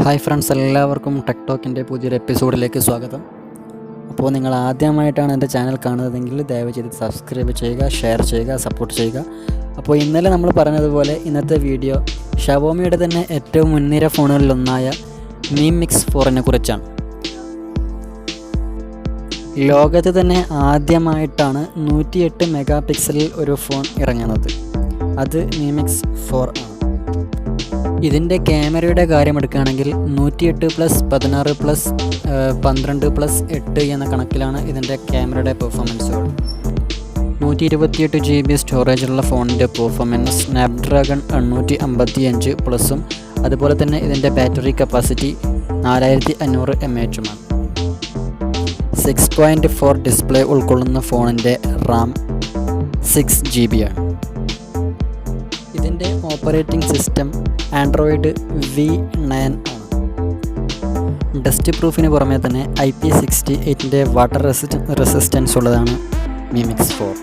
Hi friends, എല്ലാവർക്കും tech ടോക്കിൻ്റെ പുതിയൊരു എപ്പിസോഡിലേക്ക് സ്വാഗതം. അപ്പോൾ നിങ്ങൾ ആദ്യമായിട്ടാണ് എൻ്റെ ചാനൽ കാണുന്നതെങ്കിൽ ദയവ് ചെയ്ത് സബ്സ്ക്രൈബ് ചെയ്യുക, ഷെയർ ചെയ്യുക, സപ്പോർട്ട് ചെയ്യുക. അപ്പോൾ ഇന്നലെ നമ്മൾ പറഞ്ഞതുപോലെ ഇന്നത്തെ വീഡിയോ ഷവോമിയുടെ തന്നെ ഏറ്റവും മുൻനിര ഫോണുകളിലൊന്നായ Mi Mix 4നെ കുറിച്ചാണ്. ലോകത്ത് തന്നെ ആദ്യമായിട്ടാണ് 108 മെഗാ പിക്സലിൽ ഒരു ഫോൺ ഇറങ്ങുന്നത്. അത് Mi Mix 4 ആണ്. ഇതിൻ്റെ ക്യാമറയുടെ കാര്യമെടുക്കുകയാണെങ്കിൽ 108+16+12+8 എന്ന കണക്കിലാണ് ഇതിൻ്റെ ക്യാമറയുടെ പെർഫോമൻസുകൾ. 128 GB സ്റ്റോറേജുള്ള ഫോണിൻ്റെ പെർഫോമൻസ് സ്നാപ്ഡ്രാഗൺ 855 പ്ലസും അതുപോലെ തന്നെ ഇതിൻ്റെ ബാറ്ററി കപ്പാസിറ്റി 4500 mAh. 6.4 ഡിസ്പ്ലേ ഉൾക്കൊള്ളുന്ന ഫോണിൻ്റെ റാം 6 GB ആണ്. ഇതിൻ്റെ ഓപ്പറേറ്റിംഗ് സിസ്റ്റം ആൻഡ്രോയിഡ് V9 ആണ്. ഡസ്റ്റ് പ്രൂഫിന് പുറമെ തന്നെ IP68 വാട്ടർ റെസിസ്റ്റൻസ് ഉള്ളതാണ് Mi Mix 4.